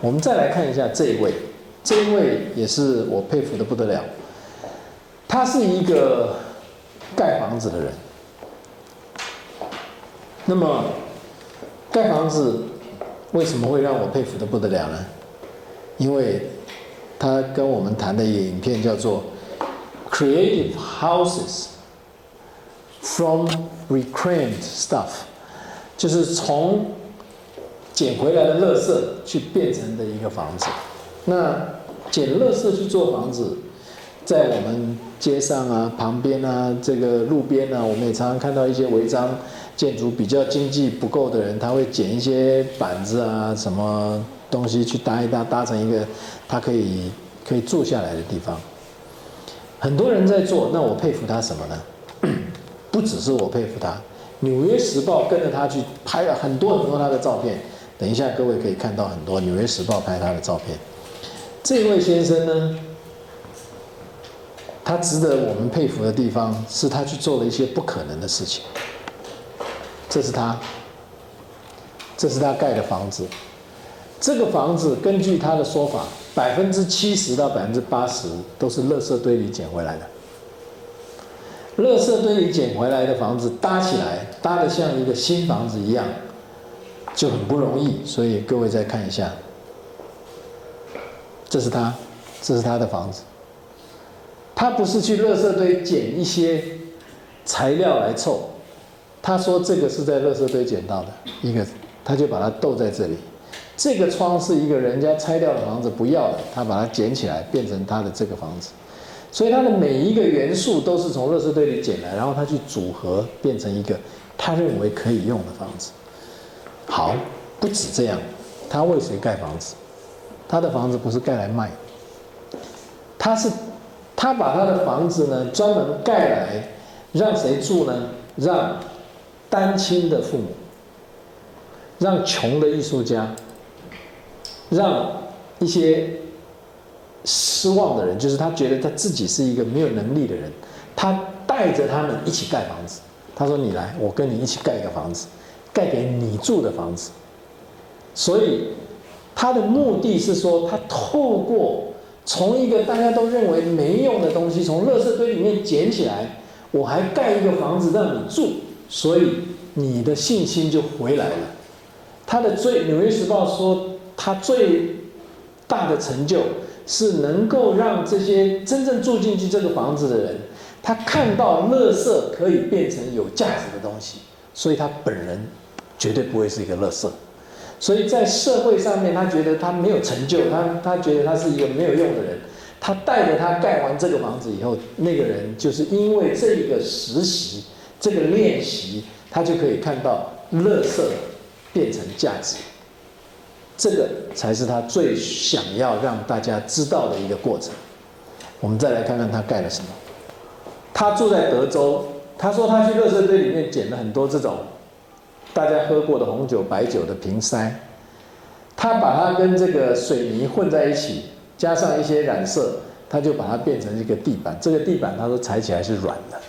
我们再来看一下这一位，这一位也是我佩服的不得了。他是一个盖房子的人。那么，盖房子为什么会让我佩服的不得了呢？因为他跟我们谈的一个影片叫做 "Creative Houses from Reclaimed Stuff"， 就是从捡回来的垃圾去变成的一个房子。那捡垃圾去做房子，在我们街上啊、旁边啊、这个路边啊，我们也常常看到一些违章建筑比较经济不够的人，他会捡一些板子啊、什么东西去搭一搭，搭成一个他可以坐下来的地方。很多人在做，那我佩服他什么呢？不只是我佩服他，《纽约时报》跟着他去拍了很多很多他的照片。等一下，各位可以看到很多《纽约时报》拍他的照片。这位先生呢，他值得我们佩服的地方是他去做了一些不可能的事情。这是他盖的房子。这个房子根据他的说法，70%到80%都是垃圾堆里捡回来的。垃圾堆里捡回来的房子搭起来，搭得像一个新房子一样，就很不容易。所以各位再看一下，这是他的房子。他不是去垃圾堆捡一些材料来凑，他说这个是在垃圾堆捡到的一个，他就把它斗在这里。这个窗是一个人家拆掉的房子不要的，他把它捡起来变成他的这个房子。所以他的每一个元素都是从垃圾堆里捡来，然后他去组合变成一个他认为可以用的房子。好，不止这样，他为谁盖房子？他的房子不是盖来卖，他把他的房子呢专门盖来让谁住呢？让单亲的父母，让穷的艺术家，让一些失望的人，就是他觉得他自己是一个没有能力的人，他带着他们一起盖房子。他说：“你来，我跟你一起盖一个房子，盖给你住的房子。”所以他的目的是说，他透过从一个大家都认为没用的东西，从垃圾堆里面捡起来，我还盖一个房子让你住，所以你的信心就回来了。他的纽约时报说，他最大的成就是能够让这些真正住进去这个房子的人，他看到垃圾可以变成有价值的东西，所以他本人绝对不会是一个垃圾。所以在社会上面，他觉得他没有成就，他觉得他是一个没有用的人。他带着他盖完这个房子以后，那个人就是因为这个实习、这个练习，他就可以看到垃圾变成价值。这个才是他最想要让大家知道的一个过程。我们再来看看他盖了什么。他住在德州，他说他去垃圾堆里面捡了很多这种大家喝过的红酒、白酒的瓶塞，他把它跟这个水泥混在一起，加上一些染色，他就把它变成一个地板。这个地板他说踩起来是软的，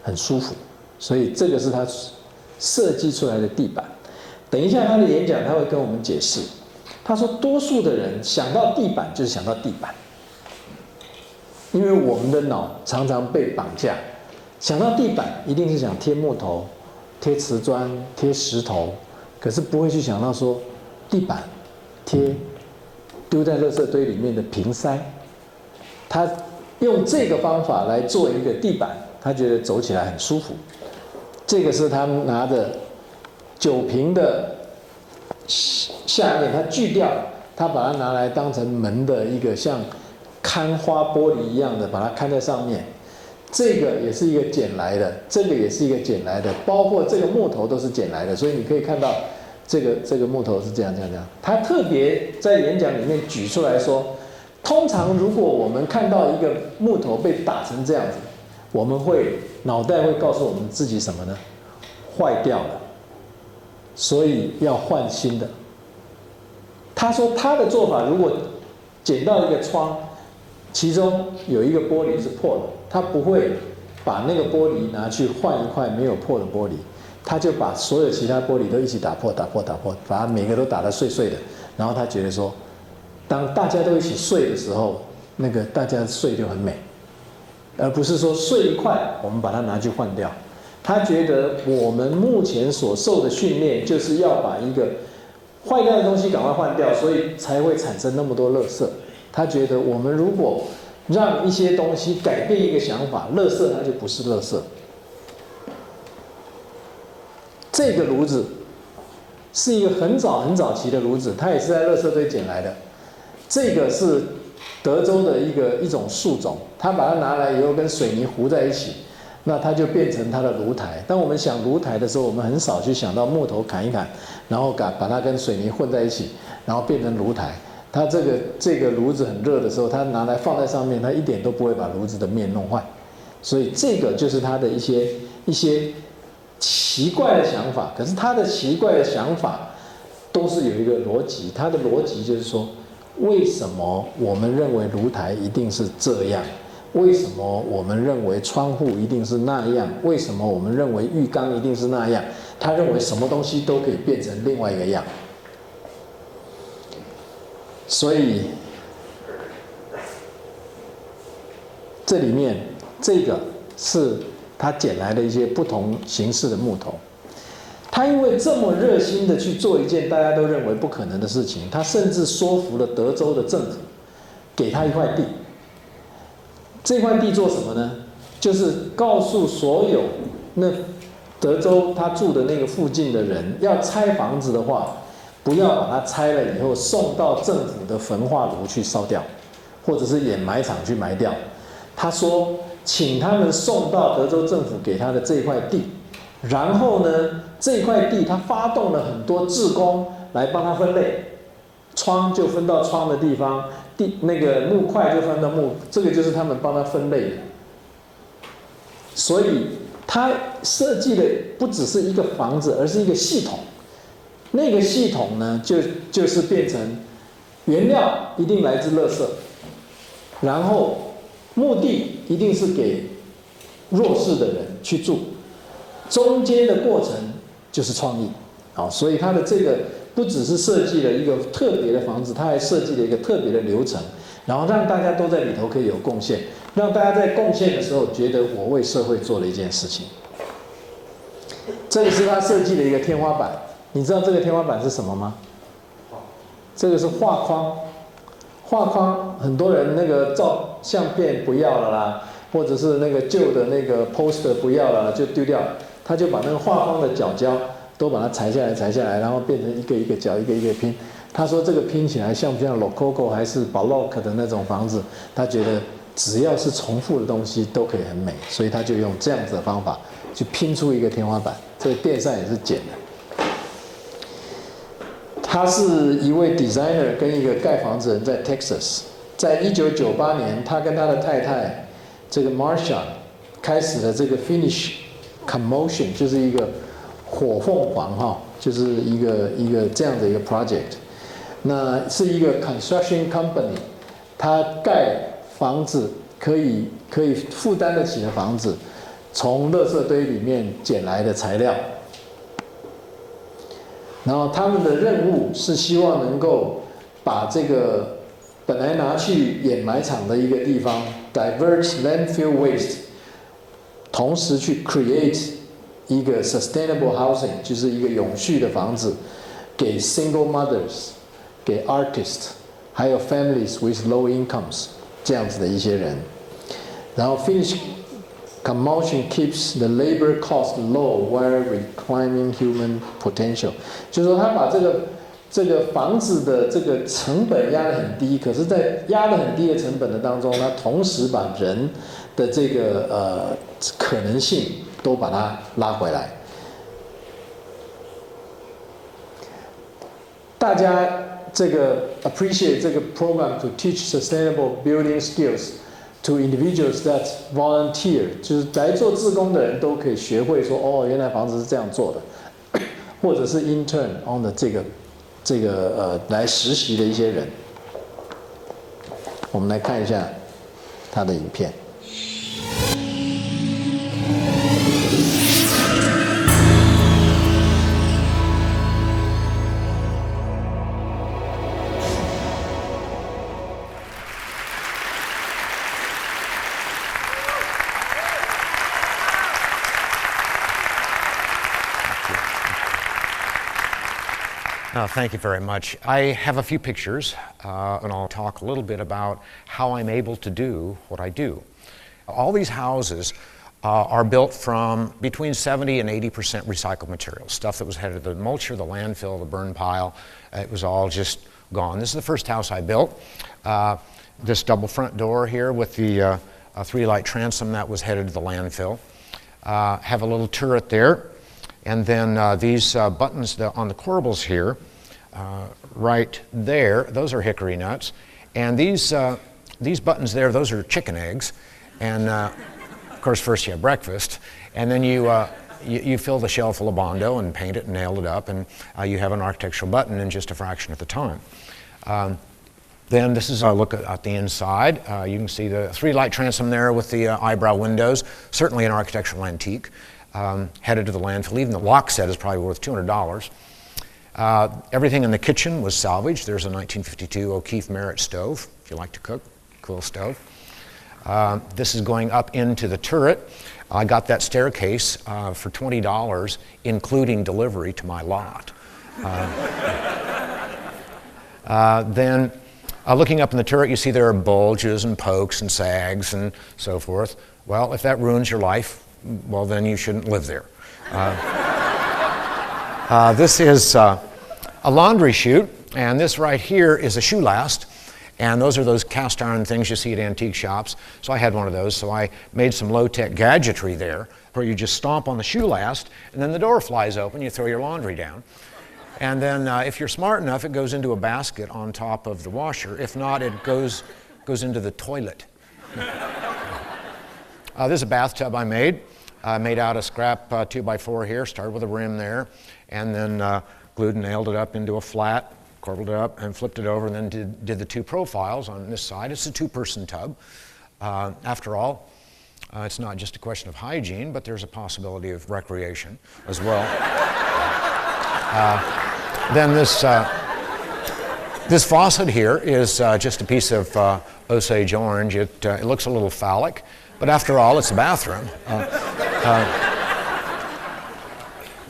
很舒服，所以这个是他设计出来的地板。等一下他的演讲他会跟我们解释，他说多数的人想到地板就是想到地板，因为我们的脑常常被绑架，想到地板一定是想贴木头、贴瓷砖、贴石头，可是不会去想到说地板贴丢在垃圾堆里面的瓶塞。他用这个方法来做一个地板，他觉得走起来很舒服。这个是他拿着酒瓶的下面，他锯掉，他把它拿来当成门的一个像看花玻璃一样的，把它看在上面。这个也是一个捡来的，这个也是一个捡来的，包括这个木头都是捡来的，所以你可以看到这个木头是这样。他特别在演讲里面举出来说，通常如果我们看到一个木头被打成这样子，我们脑袋会告诉我们自己什么呢？坏掉了，所以要换新的。他说他的做法，如果捡到一个窗，其中有一个玻璃是破的，他不会把那个玻璃拿去换一块没有破的玻璃，他就把所有其他玻璃都一起打破，把它每个都打得碎碎的，然后他觉得说当大家都一起睡的时候，那个大家睡就很美，而不是说睡一块我们把它拿去换掉。他觉得我们目前所受的训练就是要把一个坏掉的东西赶快换掉，所以才会产生那么多垃圾。他觉得我们如果让一些东西改变一个想法，垃圾它就不是垃圾。这个炉子是一个很早期的炉子，它也是在垃圾堆捡来的。这个是德州的一种树种，它把它拿来以后跟水泥糊在一起，那它就变成它的炉台。当我们想炉台的时候，我们很少去想到木头砍一砍，然后把它跟水泥混在一起，然后变成炉台。它这个炉子很热的时候，它拿来放在上面，它一点都不会把炉子的面弄坏。所以这个就是它的一些奇怪的想法。可是它的奇怪的想法都是有一个逻辑，它的逻辑就是说，为什么我们认为炉台一定是这样？为什么我们认为窗户一定是那样？为什么我们认为浴缸一定是那样？他认为什么东西都可以变成另外一个样。所以这里面这个是他捡来的一些不同形式的木头。他因为这么热心的去做一件大家都认为不可能的事情，他甚至说服了德州的政府，给他一块地。这块地做什么呢？就是告诉所有那德州他住的那个附近的人，要拆房子的话，不要把它拆了以后送到政府的焚化炉去烧掉，或者是掩埋场去埋掉。他说，请他们送到德州政府给他的这块地，然后呢，这块地他发动了很多志工来帮他分类，窗就分到窗的地方，那个木块就分到木，这个就是他们帮他分类的。所以他设计的不只是一个房子，而是一个系统。那个系统呢，就是变成原料一定来自垃圾，然后目的一定是给弱势的人去住，中间的过程就是创意。好，所以他的这个不只是设计了一个特别的房子，他还设计了一个特别的流程，然后让大家都在里头可以有贡献，让大家在贡献的时候觉得我为社会做了一件事情。这里是他设计的一个天花板。你知道这个天花板是什么吗？这个是画框。画框，很多人那个照相片不要了啦，或者是那个旧的那个 poster 不要了就丢掉，他就把那个画框的角胶都把它裁下来，然后变成一个一个角，一个一个拼。他说这个拼起来像不像 Rococo 还是 Baroque 的那种房子？他觉得只要是重复的东西都可以很美，所以他就用这样子的方法去拼出一个天花板。这个垫上也是剪的。他是一位 designer 跟一个盖房子人在 Texas， 在1998年，他跟他的太太这个 Marsha 开始了这个 Finish Commotion， 就是一个火凤凰哈，就是一个这样的一个 project。那是一个 construction company， 他盖房子可以负担得起的房子，从垃圾堆里面捡来的材料。然后他们的任务是希望能够把这个本来拿去掩埋场的一个地方 divert landfill waste， 同时去 create 一个 sustainable housing， 就是一个永续的房子，给 single mothers， 给 artists， 还有 families with low incomes 这样子的一些人。然后 finish Commotion keeps the labor cost low while reclaiming human potential， 就是说他把这个房子的这个成本压得很低，可是，在压得很低的成本的当中，他同时把人的这个可能性都把它拉回来。大家这个 appreciate 这个 program to teach sustainable building skills。To individuals that volunteer， 就是来做志工的人都可以学会说，哦，原来房子是这样做的，或者是 intern on 的这个来实习的一些人。我们来看一下他的影片。Thank you very much. I have a few pictures, and I'll talk a little bit about how I'm able to do what I do. All these houses are built from between 70 and 80% recycled materials, stuff that was headed to the mulcher, the landfill, the burn pile. It was all just gone. This is the first house I built. This double front door here with the 3-light transom that was headed to the landfill. Have a little turret there. And then these buttons on the corbels here, right there, those are hickory nuts. And these buttons there, those are chicken eggs. And of course, first you have breakfast, and then you fill the shell full of Bondo and paint it and nail it up, and you have an architectural button in just a fraction of the time. Then this is a look at the inside. You can see the 3-light transom there with the eyebrow windows, certainly an architectural antique. Headed to the landfill. Even the lock set is probably worth $200. Everything in the kitchen was salvaged. There's a 1952 O'Keefe Merritt stove, if you like to cook, cool stove. This is going up into the turret. I got that staircase for $20, including delivery to my lot. Then looking up in the turret, you see there are bulges and pokes and sags and so forth. Well, if that ruins your life, well, then you shouldn't live there. This is a laundry chute, and this right here is a shoe last, and those are those cast iron things you see at antique shops. So I had one of those, so I made some low-tech gadgetry there where you just stomp on the shoe last, and then the door flies open, you throw your laundry down. And then if you're smart enough, it goes into a basket on top of the washer. If not, it goes into the toilet. This is a bathtub I made. Made out of scrap 2x4 here, started with a rim there, and then glued and nailed it up into a flat, corbelled it up, and flipped it over, and then did the two profiles on this side. It's a 2-person tub. After all, it's not just a question of hygiene, but there's a possibility of recreation as well. Then this faucet here is just a piece of Osage orange. It looks a little phallic, but after all, it's a bathroom.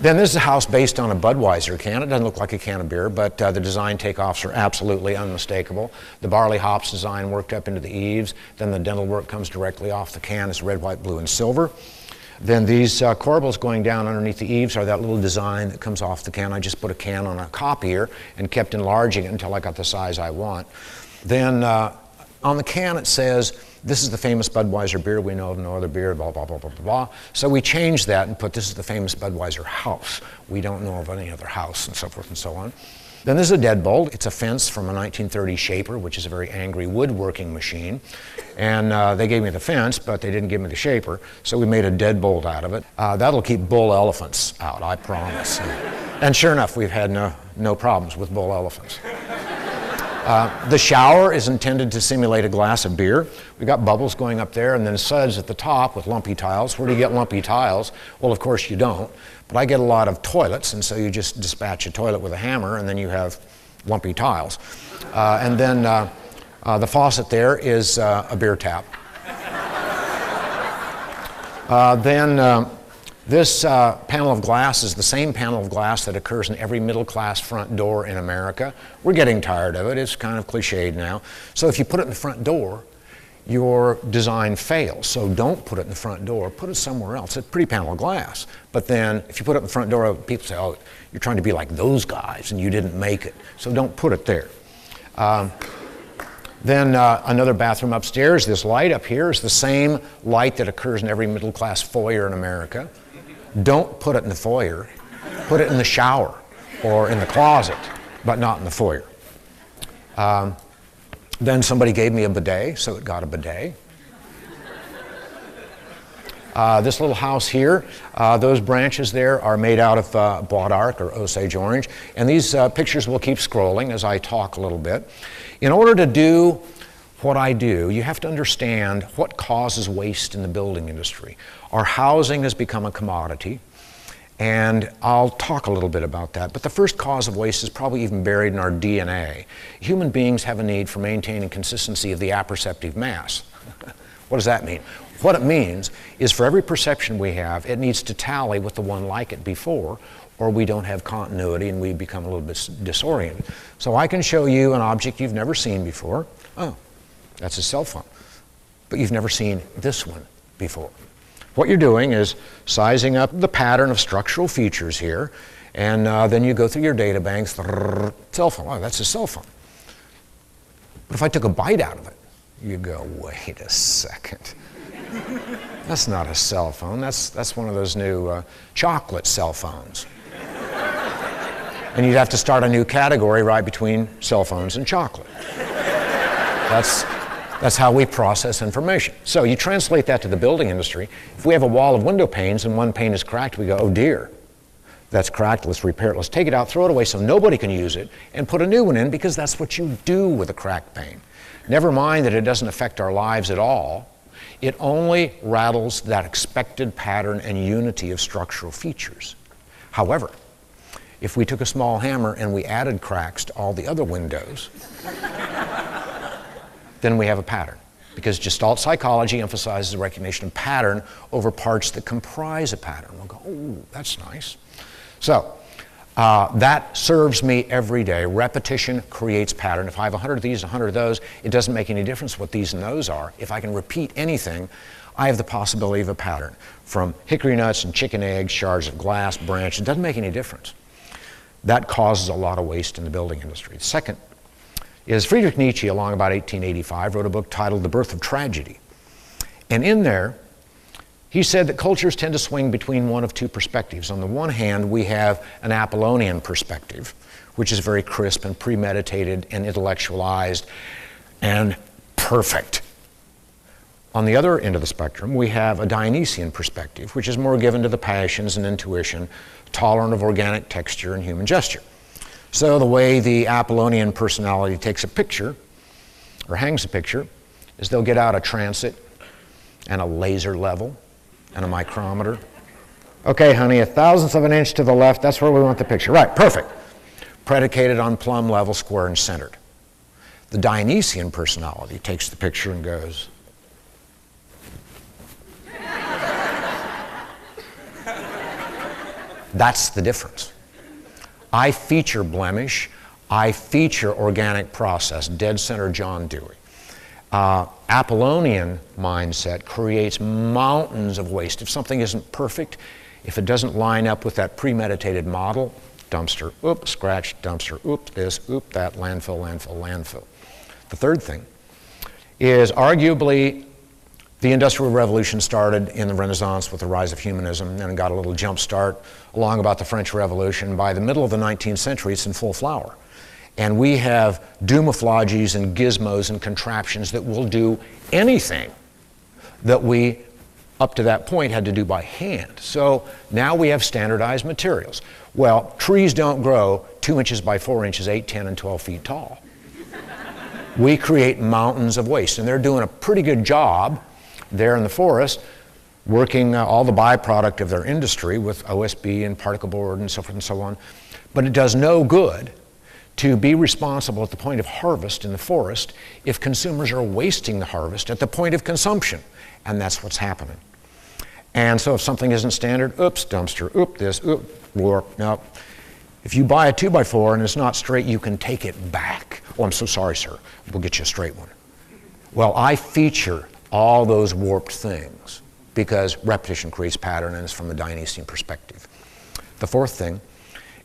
Then this is a house based on a Budweiser can. It doesn't look like a can of beer, but the design takeoffs are absolutely unmistakable. The barley hops design worked up into the eaves. Then the dental work comes directly off the can. It's red, white, blue, and silver. Then these corbels going down underneath the eaves are that little design that comes off the can. I just put a can on a copier and kept enlarging it until I got the size I want. Then on the can it says, "This is the famous Budweiser beer. We know of no other beer, blah, blah, blah, blah, blah, blah." So we changed that and put, "This is the famous Budweiser house. We don't know of any other house," and so forth and so on. Then there's a deadbolt. It's a fence from a 1930 shaper, which is a very angry woodworking machine. And they gave me the fence, but they didn't give me the shaper, so we made a deadbolt out of it. That'll keep bull elephants out, I promise. And sure enough, we've had no problems with bull elephants. The shower is intended to simulate a glass of beer. We've got bubbles going up there and then suds at the top with lumpy tiles. Where do you get lumpy tiles? Well, of course you don't. But I get a lot of toilets, and so you just dispatch a toilet with a hammer, and then you have lumpy tiles. And then the faucet there is a beer tap. This panel of glass is the same panel of glass that occurs in every middle-class front door in America. We're getting tired of it. It's kind of cliched now. So if you put it in the front door, your design fails. So don't put it in the front door. Put it somewhere else. It's a pretty panel of glass. But then if you put it in the front door, people say, "Oh, you're trying to be like those guys, and you didn't make it." So don't put it there. Then another bathroom upstairs. This light up here is the same light that occurs in every middle-class foyer in America. Don't put it in the foyer. Put it in the shower or in the closet, but not in the foyer. Then somebody gave me a bidet, so it got a bidet. This little house here, those branches there are made out of Bois d'Arc or Osage orange, and these pictures will keep scrolling as I talk a little bit. In order to do what I do, you have to understand what causes waste in the building industry. Our housing has become a commodity, and I'll talk a little bit about that. But the first cause of waste is probably even buried in our DNA. Human beings have a need for maintaining consistency of the apperceptive mass. What does that mean? What it means is for every perception we have, it needs to tally with the one like it before, or we don't have continuity and we become a little bit disoriented. So I can show you an object you've never seen before. Oh, that's a cell phone. But you've never seen this one before. What you're doing is sizing up the pattern of structural features here, and then you go through your data banks, cell phone, oh, that's a cell phone. But if I took a bite out of it, you go, wait a second. That's not a cell phone, that's one of those new chocolate cell phones. And you'd have to start a new category right between cell phones and chocolate. That's how we process information. So you translate that to the building industry. If we have a wall of window panes and one pane is cracked, we go, oh dear, that's cracked, let's repair it, let's take it out, throw it away so nobody can use it, and put a new one in, because that's what you do with a cracked pane. Never mind that it doesn't affect our lives at all. It only rattles that expected pattern and unity of structural features. However, if we took a small hammer and we added cracks to all the other windows, then we have a pattern. Because Gestalt psychology emphasizes the recognition of pattern over parts that comprise a pattern. We'll go, oh, that's nice. So that serves me every day. Repetition creates pattern. If I have 100 of these, 100 of those, it doesn't make any difference what these and those are. If I can repeat anything, I have the possibility of a pattern. From hickory nuts and chicken eggs, shards of glass, branches, it doesn't make any difference. That causes a lot of waste in the building industry. The second is Friedrich Nietzsche, along about 1885, wrote a book titled The Birth of Tragedy. And in there, he said that cultures tend to swing between one of two perspectives. On the one hand, we have an Apollonian perspective, which is very crisp and premeditated and intellectualized and perfect. On the other end of the spectrum, we have a Dionysian perspective, which is more given to the passions and intuition, tolerant of organic texture and human gesture. So the way the Apollonian personality takes a picture, or hangs a picture, is they'll get out a transit and a laser level and a micrometer. Okay, honey, 1/1000th of an inch to the left, that's where we want the picture. Right, perfect. Predicated on plumb, level, square, and centered. The Dionysian personality takes the picture and goes, that's the difference. I feature blemish, I feature organic process, dead center John Dewey. Apollonian mindset creates mountains of waste. If something isn't perfect, if it doesn't line up with that premeditated model, dumpster, oop, scratch, dumpster, oop, this, oop, that, landfill, landfill, landfill. The third thing is arguably the Industrial Revolution started in the Renaissance with the rise of humanism and got a little jump start along about the French Revolution. By the middle of the 19th century, it's in full flower. And we have doomafloges and gizmos and contraptions that will do anything that we, up to that point, had to do by hand. So now we have standardized materials. Well, trees don't grow 2 inches by 4 inches, 8, 10, and 12 feet tall. We create mountains of waste, and they're doing a pretty good job there in the forest, working all the byproduct of their industry with OSB and particle board and so forth and so on. But it does no good to be responsible at the point of harvest in the forest if consumers are wasting the harvest at the point of consumption. And that's what's happening. And so if something isn't standard, oops, dumpster, oop, this, oop, warp, no. If you buy a 2x4 and it's not straight, you can take it back. Oh, I'm so sorry, sir. We'll get you a straight one. Well, I feature all those warped things because repetition creates pattern, and it's from the Dionysian perspective. The fourth thing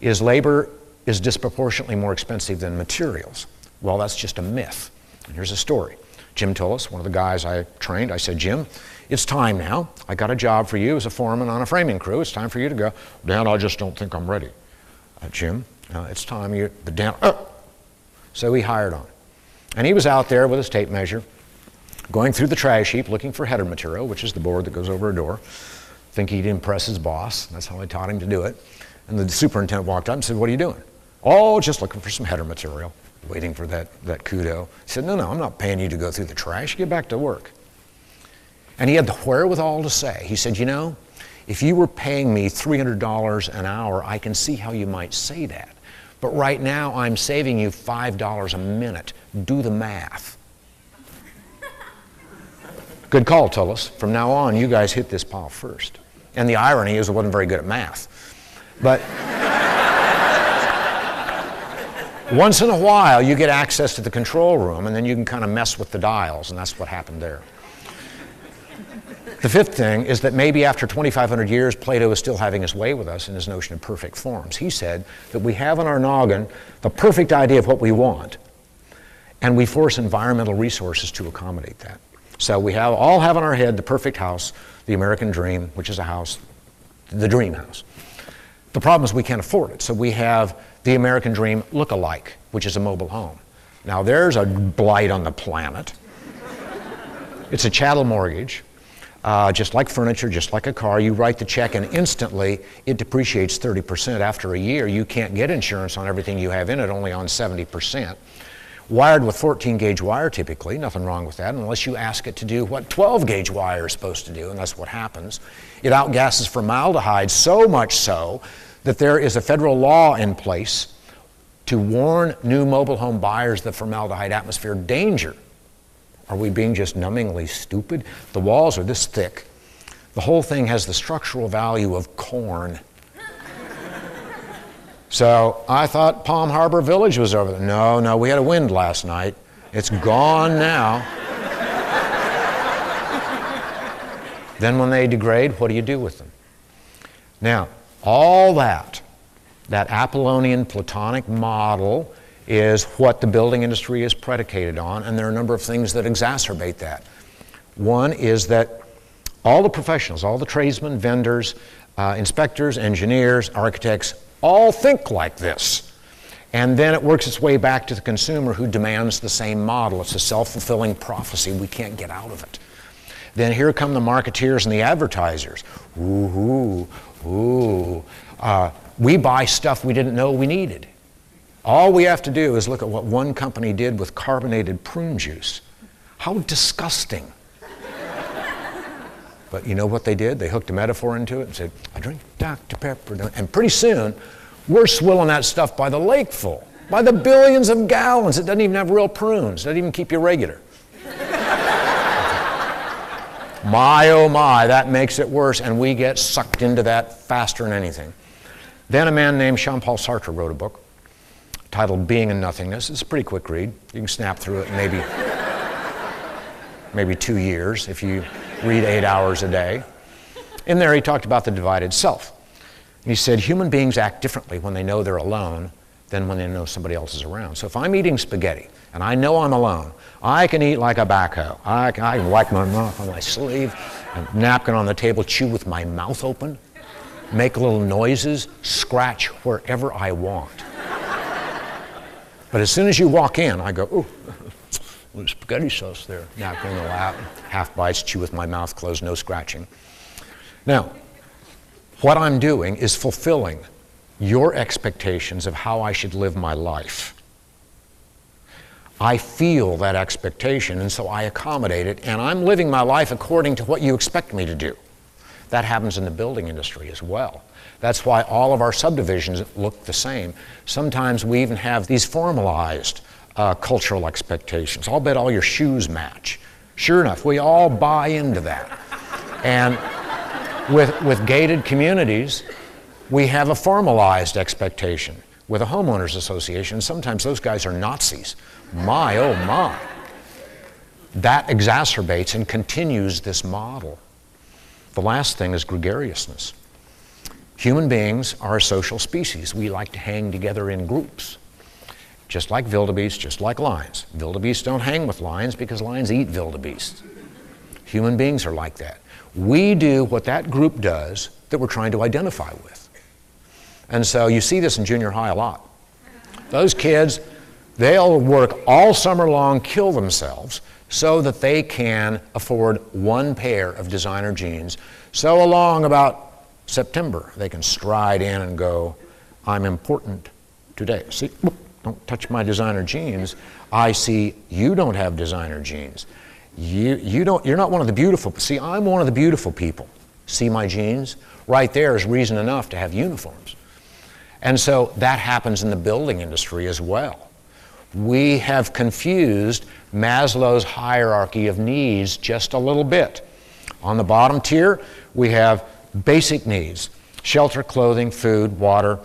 is labor is disproportionately more expensive than materials. Well, that's just a myth. And here's a story. Jim Tullis, one of the guys I trained, I said, Jim, it's time now. I got a job for you as a foreman on a framing crew. It's time for you to go. Dan, I just don't think I'm ready. Jim, it's time you, but Dan, So he hired on. And he was out there with his tape measure, going through the trash heap looking for header material, which is the board that goes over a door. Think he'd impress his boss. That's how I taught him to do it. And the superintendent walked up and said, what are you doing? Oh, just looking for some header material, waiting for that kudo. He said, no, I'm not paying you to go through the trash. Get back to work. And he had the wherewithal to say, he said, you know, if you were paying me $300 an hour, I can see how you might say that. But right now, I'm saving you $5 a minute. Do the math. Good call, Tullis. From now on, you guys hit this pile first. And the irony is I wasn't very good at math. But Once in a while, you get access to the control room, and then you can kind of mess with the dials, and that's what happened there. The fifth thing is that maybe after 2,500 years, Plato is still having his way with us in his notion of perfect forms. He said that we have in our noggin the perfect idea of what we want, and we force environmental resources to accommodate that. So we all have in our head the perfect house, the American dream, which is a house, the dream house. The problem is we can't afford it, so we have the American dream look-alike, which is a mobile home. Now there's a blight on the planet. It's a chattel mortgage. Just like furniture, just like a car, you write the check and instantly it depreciates 30%. After a year, you can't get insurance on everything you have in it, only on 70%. Wired with 14-gauge wire typically, nothing wrong with that, unless you ask it to do what 12-gauge wire is supposed to do, and that's what happens. It outgasses formaldehyde so much so that there is a federal law in place to warn new mobile home buyers of the formaldehyde atmosphere danger. Are we being just numbingly stupid? The walls are this thick. The whole thing has the structural value of corn. So I thought Palm Harbor Village was over there. No, we had a wind last night. It's gone now. Then when they degrade, what do you do with them? Now, all that Apollonian Platonic model is what the building industry is predicated on, and there are a number of things that exacerbate that. One is that all the professionals, all the tradesmen, vendors, inspectors, engineers, architects, all think like this. And then it works its way back to the consumer who demands the same model. It's a self-fulfilling prophecy. We can't get out of it. Then here come the marketeers and the advertisers. We buy stuff we didn't know we needed. All we have to do is look at what one company did with carbonated prune juice. How disgusting. But you know what they did? They hooked a metaphor into it and said, I drink Dr. Pepper. And pretty soon, we're swilling that stuff by the lakeful, by the billions of gallons. It doesn't even have real prunes. It doesn't even keep you regular. My, oh my, that makes it worse, and we get sucked into that faster than anything. Then a man named Jean-Paul Sartre wrote a book titled Being in Nothingness. It's a pretty quick read. You can snap through it in maybe 2 years if you read 8 hours a day. In there he talked about the divided self. And he said human beings act differently when they know they're alone than when they know somebody else is around. So if I'm eating spaghetti and I know I'm alone, I can eat like a backhoe. I can wipe my mouth on my sleeve, a napkin on the table, chew with my mouth open, make little noises, scratch wherever I want. But as soon as you walk in, I go, ooh, little spaghetti sauce there. Napkin in the lap, half bites, chew with my mouth closed, no scratching. Now, what I'm doing is fulfilling your expectations of how I should live my life. I feel that expectation, and so I accommodate it, and I'm living my life according to what you expect me to do. That happens in the building industry as well. That's why all of our subdivisions look the same. Sometimes we even have these formalized cultural expectations. I'll bet all your shoes match. Sure enough, we all buy into that. And with gated communities, we have a formalized expectation. With a homeowners association, sometimes those guys are Nazis. My, oh my. That exacerbates and continues this model. The last thing is gregariousness. Human beings are a social species. We like to hang together in groups. Just like wildebeest, just like lions. Wildebeest don't hang with lions because lions eat wildebeest. Human beings are like that. We do what that group does that we're trying to identify with. And so you see this in junior high a lot. Those kids, they'll work all summer long, kill themselves, so that they can afford one pair of designer jeans. So along about September, they can stride in and go, I'm important today. See, whoop, don't touch my designer jeans. I see you don't have designer jeans. You're not one of the beautiful. See, I'm one of the beautiful people. See my jeans? Right there is reason enough to have uniforms. And so that happens in the building industry as well. We have confused Maslow's hierarchy of needs just a little bit. On the bottom tier, we have basic needs: shelter, clothing, food, water,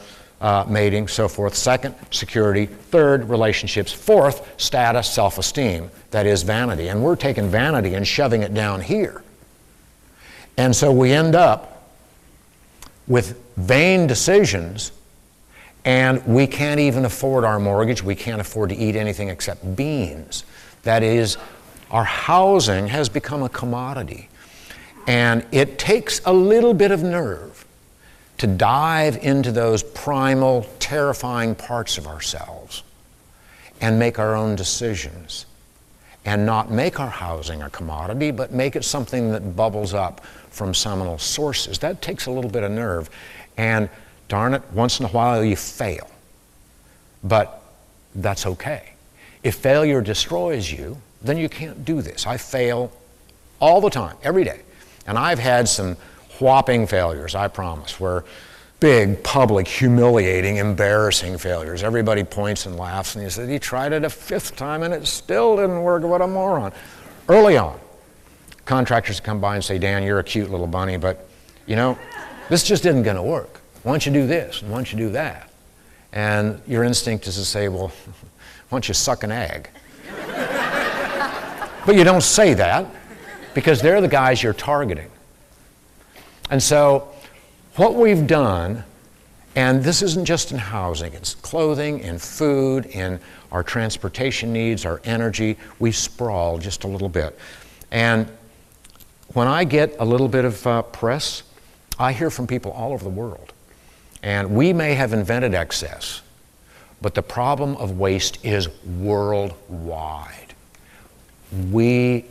mating, so forth. Second, security. Third, relationships. Fourth, status, self-esteem. That is vanity. And we're taking vanity and shoving it down here. And so we end up with vain decisions, and we can't even afford our mortgage. We can't afford to eat anything except beans. That is, our housing has become a commodity. And it takes a little bit of nerve to dive into those primal, terrifying parts of ourselves and make our own decisions and not make our housing a commodity, but make it something that bubbles up from seminal sources. That takes a little bit of nerve. And darn it, once in a while you fail. But that's okay. If failure destroys you, then you can't do this. I fail all the time, every day. And I've had some whopping failures, I promise, where big, public, humiliating, embarrassing failures. Everybody points and laughs, and he said, he tried it a fifth time and it still didn't work. What a moron. Early on, contractors come by and say, Dan, you're a cute little bunny, but you know, this just isn't going to work. Why don't you do this, and why don't you do that? And your instinct is to say, well, why don't you suck an egg? But you don't say that, because they're the guys you're targeting. And so what we've done, and this isn't just in housing, it's clothing, in food, in our transportation needs, our energy, we sprawl just a little bit. And when I get a little bit of press, I hear from people all over the world. And we may have invented excess, but the problem of waste is worldwide. We're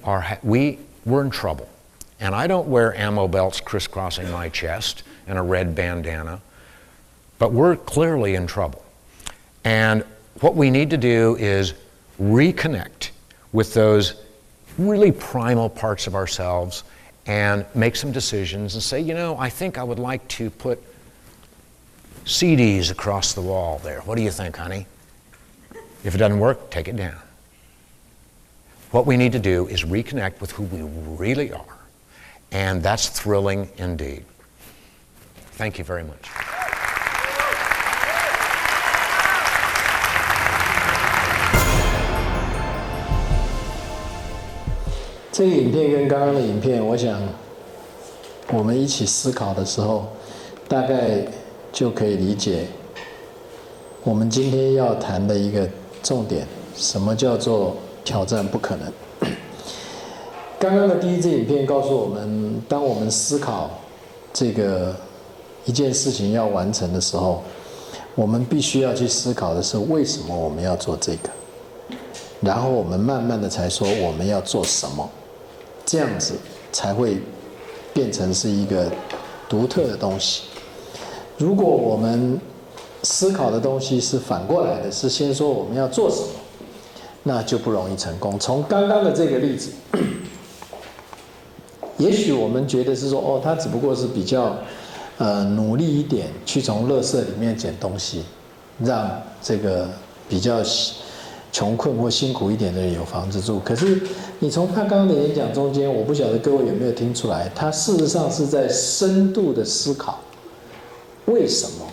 in trouble. And I don't wear ammo belts crisscrossing my chest and a red bandana, but we're clearly in trouble. And what we need to do is reconnect with those really primal parts of ourselves and make some decisions and say, you know, I think I would like to put CDs across the wall there. What do you think, honey? If it doesn't work, take it down. What we need to do is reconnect with who we really are. And that's thrilling indeed. Thank you very much. 这个影片跟刚刚的影片，我想我们一起思考的时候，大概就可以理解我们今天要谈的一个重点：什么叫做挑战不可能？刚刚的第一支影片告诉我们，当我们思考这个一件事情要完成的时候，我们必须要去思考的是为什么我们要做这个，然后我们慢慢的才说我们要做什么，这样子才会变成是一个独特的东西。如果我们思考的东西是反过来的，是先说我们要做什么，那就不容易成功。从刚刚的这个例子，也许我们觉得是说，哦，他只不过是比较努力一点，去从垃圾里面捡东西，让这个比较穷困或辛苦一点的人有房子住。可是你从他刚刚的演讲中间，我不晓得各位有没有听出来，他事实上是在深度的思考，为什么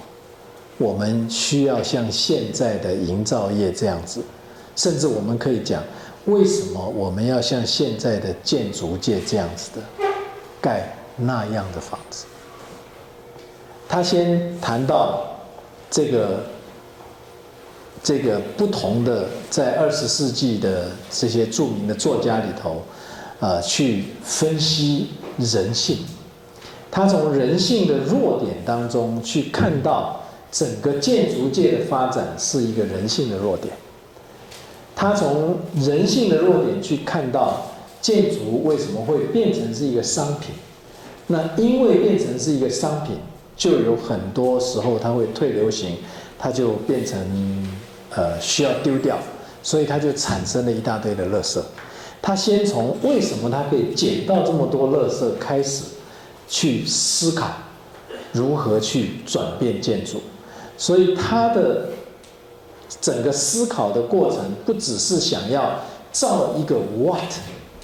我们需要像现在的营造业这样子，甚至我们可以讲，为什么我们要像现在的建筑界这样子的盖那样的房子？他先谈到这个不同的在20世纪的这些著名的作家里头，去分析人性。他从人性的弱点当中去看到整个建筑界的发展是一个人性的弱点。他从人性的弱点去看到建筑为什么会变成是一个商品。那因为变成是一个商品，就有很多时候它会退流行，它就变成需要丢掉，所以它就产生了一大堆的垃圾。他先从为什么它可以捡到这么多垃圾开始去思考如何去转变建筑，所以他的整个思考的过程不只是想要造一个 what，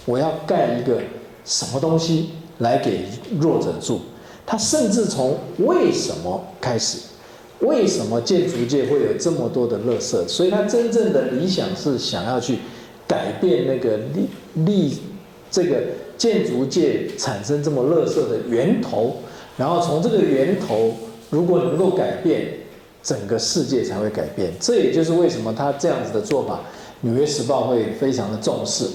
我要盖一个什么东西来给弱者住，他甚至从为什么开始，为什么建筑界会有这么多的垃圾？所以他真正的理想是想要去改变那个这个建筑界产生这么垃圾的源头，然后从这个源头如果能够改变，整个世界才会改变。这也就是为什么他这样子的做法，《纽约时报》会非常的重视。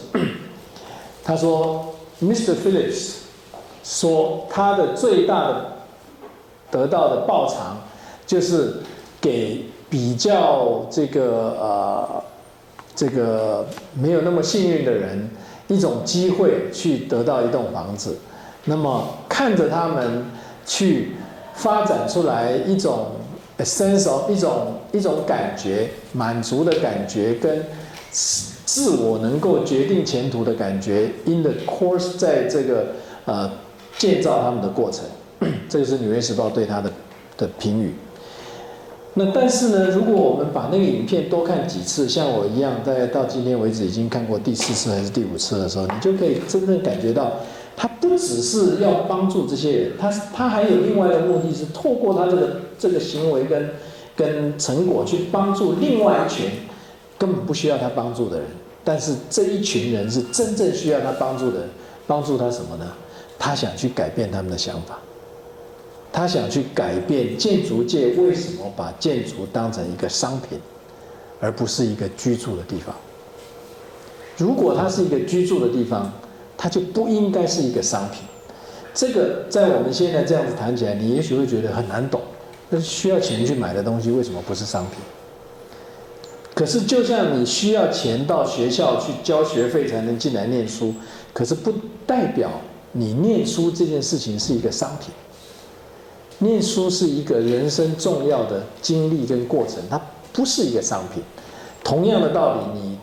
他说 ，Mr. Phillips 说他的最大的得到的报偿，就是给比较这个没有那么幸运的人一种机会去得到一栋房子，那么看着他们去发展出来一种 sense of 一种感觉，满足的感觉跟自我能够决定前途的感觉 ，in the course 在这个建造他们的过程，这个是《纽约时报》对他的评语。那但是呢，如果我们把那个影片多看几次，像我一样，大概到今天为止已经看过第4次还是第5次的时候，你就可以真正感觉到，他不只是要帮助这些人，他还有另外的目的是透过他这个行为跟成果去帮助另外一群根本不需要他帮助的人，但是这一群人是真正需要他帮助的人，帮助他什么呢？他想去改变他们的想法。他想去改变建筑界为什么把建筑当成一个商品，而不是一个居住的地方。如果它是一个居住的地方，它就不应该是一个商品。这个在我们现在这样子谈起来，你也许会觉得很难懂。那需要钱去买的东西，为什么不是商品？可是就像你需要钱到学校去交学费才能进来念书，可是不代表你念书这件事情是一个商品。念书是一个人生重要的经历跟过程，它不是一个商品。同样的道理，你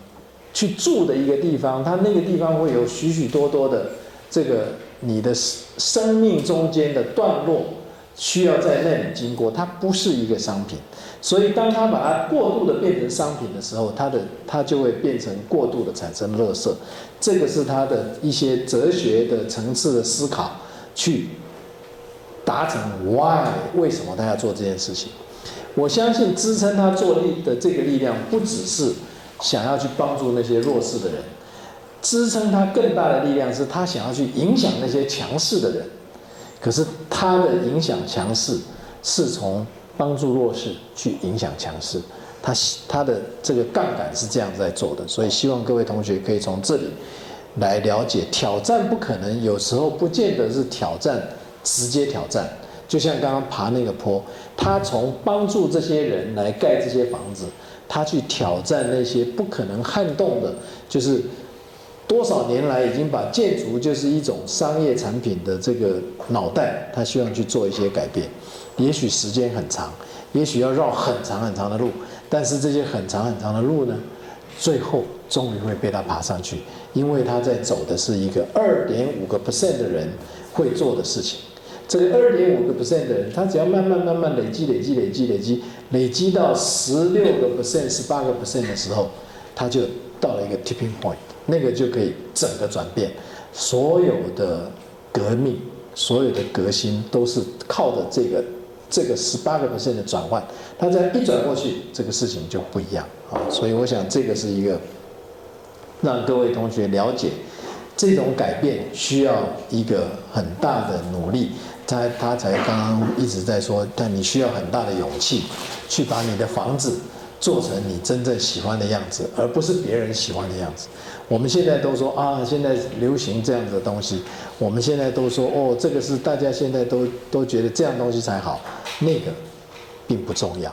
去住的一个地方，它那个地方会有许许多多的这个你的生命中间的段落需要在那里经过，它不是一个商品。所以当它把它过度的变成商品的时候，它就会变成过度的产生垃圾。这个是它的一些哲学的层次的思考去达成 why 为什么他要做这件事情。我相信支撑他做的这个力量，不只是想要去帮助那些弱势的人，支撑他更大的力量是他想要去影响那些强势的人。可是他的影响强势是从帮助弱势去影响强势，他的这个杠杆是这样在做的。所以希望各位同学可以从这里来了解，挑战不可能有时候不见得是挑战。直接挑战，就像刚刚爬那个坡，他从帮助这些人来盖这些房子，他去挑战那些不可能撼动的，就是多少年来已经把建筑就是一种商业产品的这个脑袋，他希望去做一些改变。也许时间很长，也许要绕很长很长的路，但是这些很长很长的路呢，最后终于会被他爬上去，因为他在走的是一个2.5% 的人会做的事情。这个2.5% 的人，他只要慢慢累积到16%、18% 的时候，他就到了一个 tipping point， 那个就可以整个转变。所有的革命，所有的革新，都是靠着这个18% 的转换。他这样一转过去，这个事情就不一样啊。所以我想这个是一个让各位同学了解，这种改变需要一个很大的努力。他才刚刚一直在说，但你需要很大的勇气，去把你的房子做成你真正喜欢的样子，而不是别人喜欢的样子。我们现在都说啊，现在流行这样子的东西，我们现在都说哦，这个是大家现在都觉得这样东西才好，那个并不重要。